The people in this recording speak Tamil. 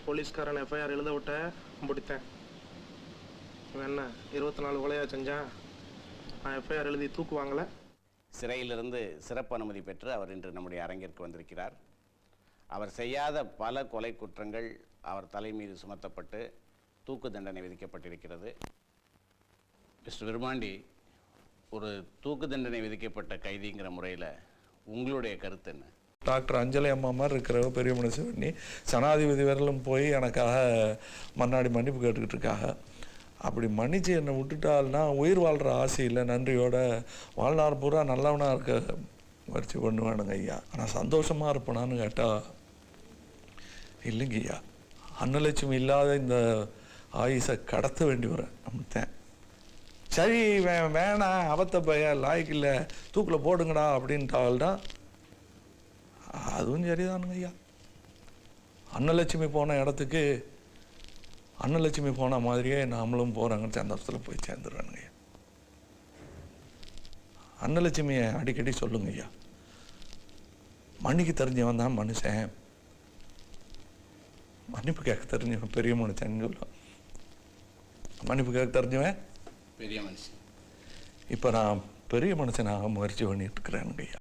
போலீஸ்காரன் எஃப்ஐஆர் எழுத விட்ட முடித்தேன். இவன் என்ன 24 கொலையா செஞ்சான்? நான் எஃப்ஐஆர் எழுதி தூக்குவாங்களே. சிறையிலிருந்து சிறப்பு அனுமதி பெற்று அவர் இன்று நம்முடைய அரங்கிற்கு வந்திருக்கிறார். அவர் செய்யாத பல கொலை குற்றங்கள் அவர் தலை மீது சுமத்தப்பட்டு தூக்கு தண்டனை விதிக்கப்பட்டிருக்கிறது. மிஸ்டர் விருமாண்டி, ஒரு தூக்கு தண்டனை விதிக்கப்பட்ட கைதிங்கிற முறையில் உங்களுடைய கருத்து என்ன? டாக்டர் அஞ்சலி அம்மா மாதிரி இருக்கிற பெரிய மனுஷன் பண்ணி ஜனாதிபதி வரலும் போய் எனக்காக மன்னாடி மன்னிப்பு கேட்டுக்கிட்டு இருக்காங்க. அப்படி மன்னிச்சு என்னை விட்டுட்டால்னா உயிர் வாழ்கிற ஆசையில் நன்றியோட வாழ்நாள் பூரா நல்லவனாக இருக்க முயற்சி பண்ணுவானுங்க ஐயா. ஆனால் சந்தோஷமாக இருப்பேனான்னு கேட்டால் இல்லைங்க ஐயா. அன்னலட்சுமி இல்லாத இந்த ஆயுசை கடத்த வேண்டி வரேன் நம்மத்தேன். சரி வேணாம், அபத்த பையன் லாய்க்கு இல்லை, தூக்கில் போடுங்கடா அப்படின்ட்டால்தான் அதுவும் சரிதானுங்க ஐயா. அன்னலட்சுமி போன இடத்துக்கு அன்னலட்சுமி போன மாதிரியே நாமளும் போகிறாங்கன்னு சந்தோஷத்தில் போய் சேர்ந்துடுறானுங்க ஐயா. அன்னலட்சுமியை அடிக்கடி சொல்லுங்க ஐயா, மன்னிக்கு தெரிஞ்சவன் தான் மனுஷன், மன்னிப்பு கேட்க தெரிஞ்சவன் பெரிய மனுஷன் சொல்லுவான். மன்னிப்பு கேட்க தெரிஞ்சவன் பெரிய மனுஷன். இப்போ நான் பெரிய மனுஷனாக முயற்சி பண்ணிட்டு இருக்கிறேனுங்க ஐயா.